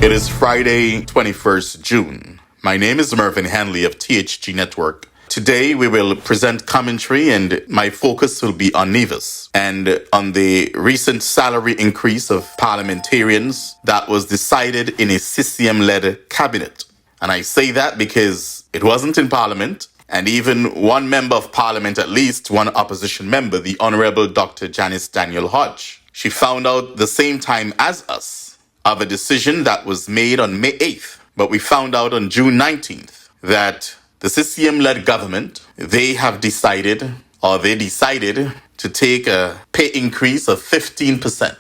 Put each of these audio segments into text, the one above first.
It is Friday, 21st June. My name is Mervin Hanley of THG Network. Today we will present commentary and my focus will be on Nevis and on the recent salary increase of parliamentarians that was decided in a CCM-led cabinet. And I say that because it wasn't in Parliament, and even one member of Parliament, at least one opposition member, the Honorable Dr. Janice Daniel Hodge, she found out the same time as us of a decision that was made on May 8th. But we found out on June 19th that the CCM-led government, they decided to take a pay increase of 15%.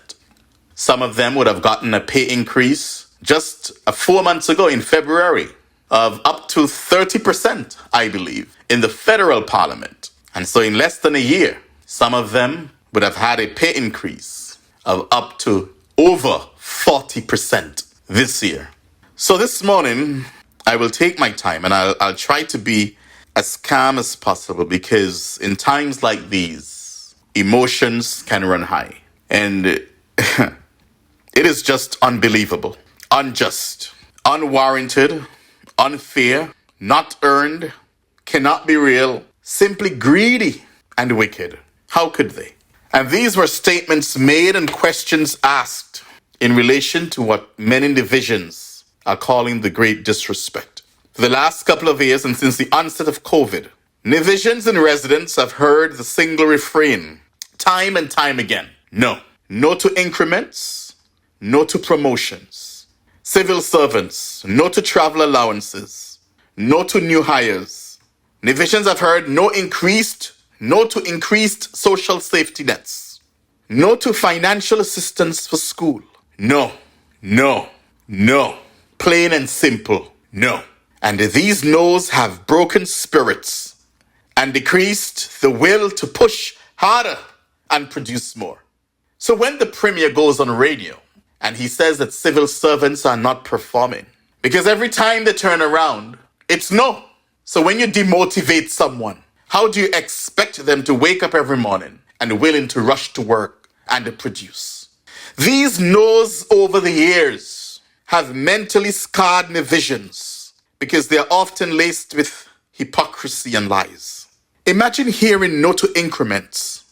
Some of them would have gotten a pay increase just 4 months ago in February of up to 30%, I believe, in the federal parliament. And so in less than a year, some of them would have had a pay increase of up to over 40% this year. So this morning, I will take my time and I'll try to be as calm as possible, because in times like these, emotions can run high. And it is just unbelievable, unjust, unwarranted, unfair, not earned, cannot be real, simply greedy and wicked. How could they? And these were statements made and questions asked in relation to what many divisions are calling the great disrespect. For the last couple of years and since the onset of COVID, Nevisians and residents have heard the single refrain time and time again. No. No to increments, no to promotions. Civil servants, no to travel allowances, no to new hires. Nevisians have heard no to increased social safety nets. No to financial assistance for school. No. Plain and simple, no. And these no's have broken spirits and decreased the will to push harder and produce more. So when the Premier goes on radio and he says that civil servants are not performing, because every time they turn around, it's no. So when you demotivate someone, how do you expect them to wake up every morning and willing to rush to work and to produce? These no's over the years have mentally scarred Nevisians because they are often laced with hypocrisy and lies. Imagine hearing no to increments,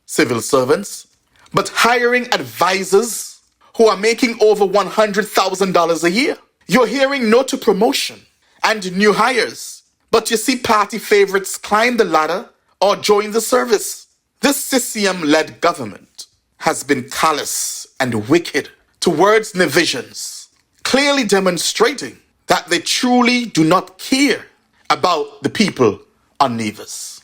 civil servants, but hiring advisors who are making over $100,000 a year. You're hearing no to promotion and new hires, but you see party favorites climb the ladder or join the service. This CCM-led government has been callous and wicked towards Nevisians, clearly demonstrating that they truly do not care about the people on Nevis.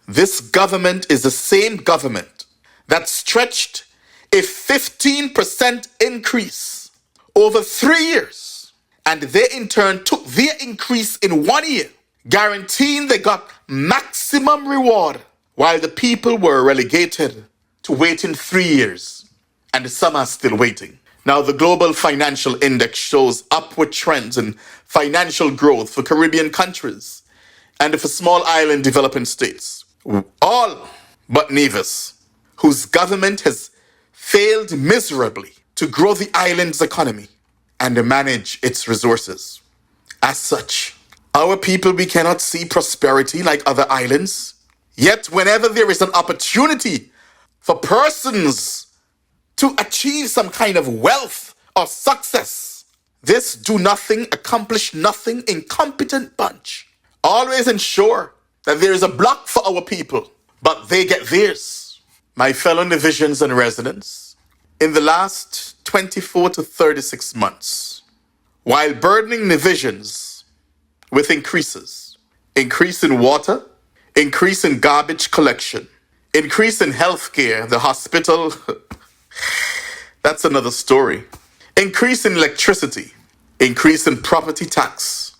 This government is the same government that stretched a 15% increase over 3 years, and they in turn took their increase in 1 year, guaranteeing they got maximum reward, while the people were relegated to waiting 3 years, and some are still waiting. Now, the Global Financial Index shows upward trends in financial growth for Caribbean countries and for small island developing states, all but Nevis, whose government has failed miserably to grow the island's economy and to manage its resources. As such, our people, we cannot see prosperity like other islands. Yet, whenever there is an opportunity for persons to achieve some kind of wealth or success, this do-nothing, accomplish nothing, incompetent bunch always ensure that there is a block for our people, but they get theirs. My fellow Nevisians and residents, in the last 24 to 36 months, while burdening Nevisians with increase in water, increase in garbage collection, increase in healthcare, the hospital, that's another story. Increase in electricity, increase in property tax,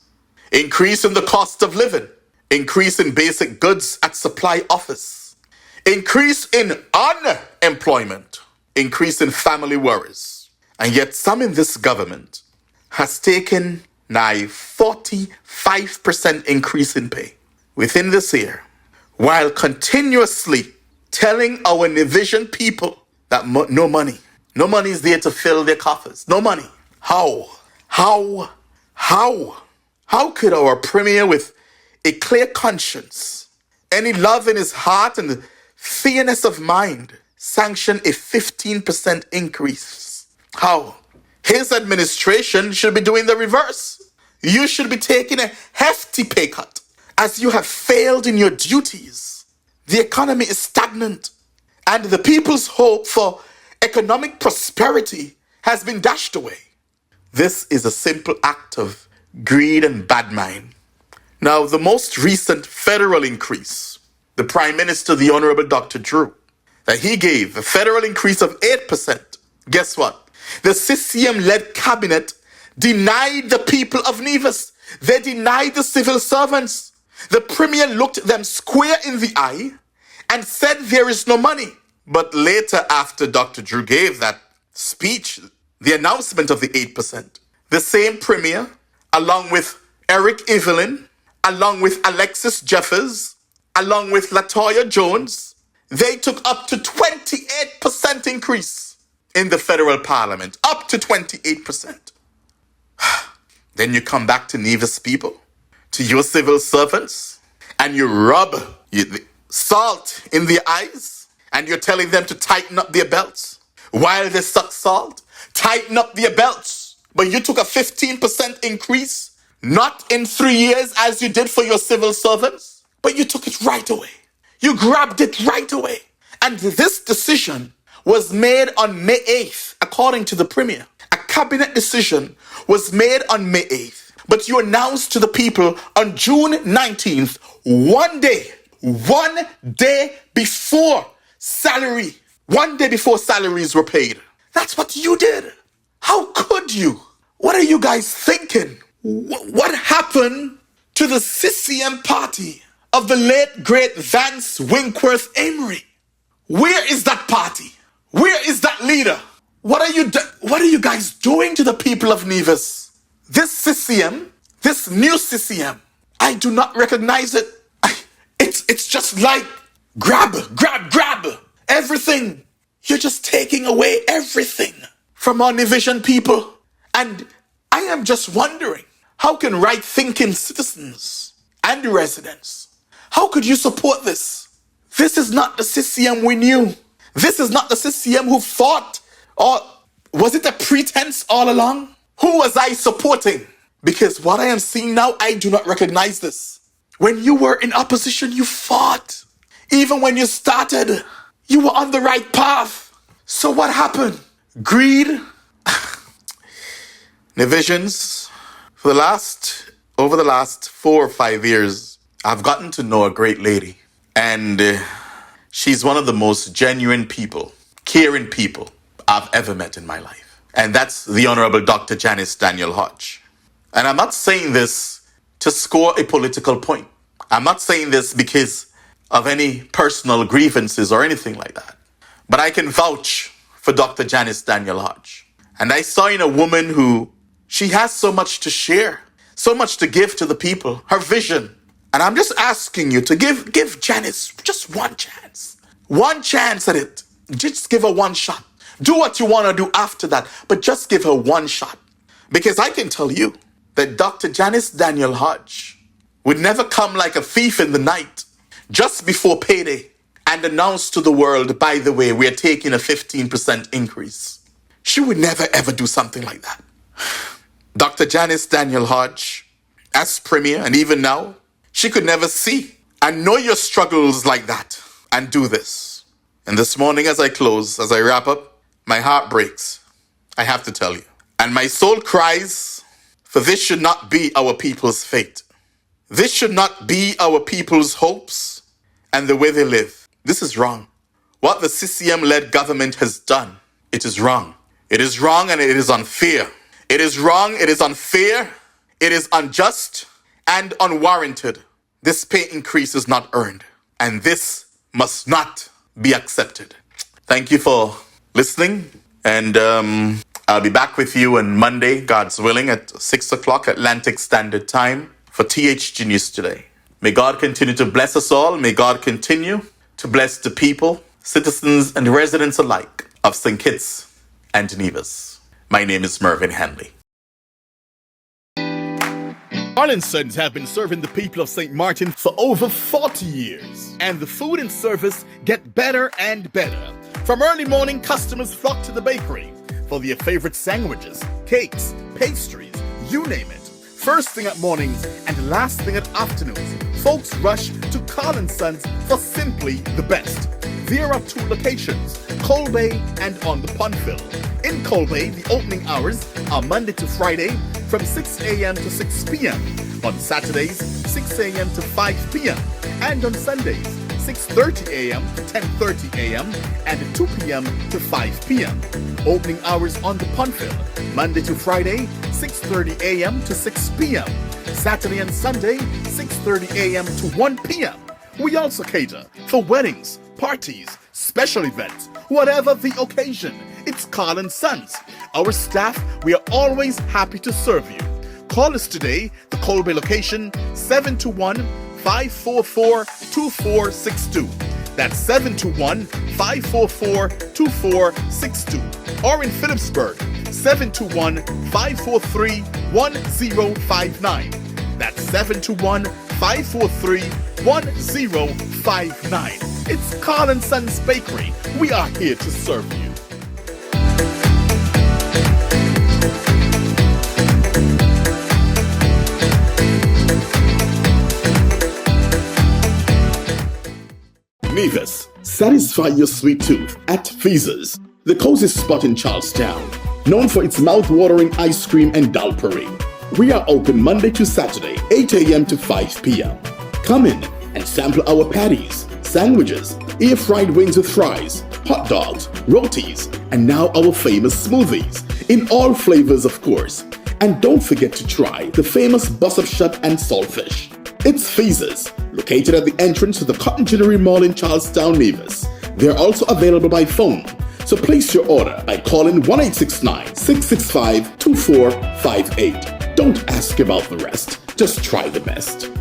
increase in the cost of living, increase in basic goods at supply office, increase in unemployment, increase in family worries. And yet some in this government has taken nigh 45% increase in pay within this year, while continuously telling our Nevisian people that no money is there to fill their coffers. No money. How? How, how, how could our Premier with a clear conscience, any love in his heart and fairness of mind, sanction a 15% increase? How? His administration should be doing the reverse. You should be taking a hefty pay cut as you have failed in your duties. The economy is stagnant and the people's hope for economic prosperity has been dashed away. This is a simple act of greed and bad mind. Now, the most recent federal increase, the Prime Minister, the Honorable Dr. Drew, that he gave a federal increase of 8%. Guess what? The CCM-led cabinet denied the people of Nevis. They denied the civil servants. The Premier looked them square in the eye and said there is no money. But later, after Dr. Drew gave that speech, the announcement of the 8%, the same Premier, along with Eric Evelyn, along with Alexis Jeffers, along with Latoya Jones, they took up to 28% increase in the federal parliament, up to 28%. Then you come back to Nevis people, to your civil servants, and you rub salt in their eyes, and you're telling them to tighten up their belts. While they suck salt, tighten up their belts. But you took a 15% increase, not in 3 years as you did for your civil servants, but you took it right away. You grabbed it right away. And this decision was made on May 8th, according to the Premier. A cabinet decision was made on May 8th, but you announced to the people on June 19th, one day before one day before salaries were paid. That's what you did. How could you? What are you guys thinking? What happened to the CCM party of the late great Vance Winkworth Amory? Where is that party? Where is that leader? What are you guys doing to the people of Nevis? This CCM, this new CCM, I do not recognize it. It's just like grab everything. You're just taking away everything from our Nevisian people. And I am just wondering, how can right-thinking citizens and residents, how could you support this? This is not the CCM we knew. This is not the CCM who fought. Or was it a pretense all along? Who was I supporting? Because what I am seeing now, I do not recognize this. When you were in opposition, you fought. Even when you started, you were on the right path. So what happened? Greed? Nevisians, over the last 4 or 5 years, I've gotten to know a great lady. And she's one of the most genuine people, caring people I've ever met in my life. And that's the Honorable Dr. Janice Daniel Hodge. And I'm not saying this to score a political point. I'm not saying this because of any personal grievances or anything like that. But I can vouch for Dr. Janice Daniel Hodge. And I saw in a woman who, she has so much to share, so much to give to the people, her vision. And I'm just asking you to give Janice just one chance. One chance at it. Just give her one shot. Do what you want to do after that, but just give her one shot. Because I can tell you that Dr. Janice Daniel Hodge would never come like a thief in the night just before payday and announce to the world, by the way, we're taking a 15% increase. She would never ever do something like that. Dr. Janice Daniel Hodge, as Premier, and even now, she could never see and know your struggles like that and do this. And this morning as I close, as I wrap up, my heart breaks. I have to tell you. And my soul cries, for this should not be our people's fate. This should not be our people's hopes and the way they live. This is wrong. What the CCM-led government has done, it is wrong. It is wrong and it is unfair. It is wrong, it is unfair, it is unjust and unwarranted. This pay increase is not earned, and this must not be accepted. Thank you for listening, and I'll be back with you on Monday, God's willing, at 6 o'clock Atlantic Standard Time for THG News Today. May God continue to bless us all. May God continue to bless the people, citizens and residents alike of St. Kitts and Nevis. My name is Mervin Hanley. Sons have been serving the people of St. Martin for over 40 years, and the food and service get better and better. From early morning, customers flock to the bakery for their favorite sandwiches, cakes, pastries, you name it. First thing at mornings and last thing at afternoons, folks rush to Sons for simply the best. There are 2 locations, Colbay and on the Punfill. In Colbay, the opening hours are Monday to Friday from 6 a.m. to 6 p.m. On Saturdays, 6 a.m. to 5 p.m. And on Sundays, 6:30 a.m. to 10:30 a.m. and 2 p.m. to 5 p.m. Opening hours on the Punfill, Monday to Friday, 6:30 a.m. to 6 p.m. Saturday and Sunday, 6:30 a.m. to 1 p.m. We also cater for weddings, parties, special events, whatever the occasion. It's Sons. Our staff, we are always happy to serve you. Call us today, the Colbay location, 721-544-2462. That's 721-544-2462. Or in Phillipsburg, 721-543-1059. That's 721-543-1059. It's Sons Bakery. We are here to serve you. Nevis, satisfy your sweet tooth at Feases, the cozy spot in Charlestown, known for its mouth-watering ice cream and dal parade. We are open Monday to Saturday, 8 a.m. to 5 p.m. Come in and sample our patties, sandwiches, air-fried wings with fries, hot dogs, rotis, and now our famous smoothies, in all flavors of course. And don't forget to try the famous bus-up shut and saltfish. It's Feases, located at the entrance to the Cotton Jewelry Mall in Charlestown, Nevis. They're also available by phone, so place your order by calling 1-869-665-2458. Don't ask about the rest, just try the best.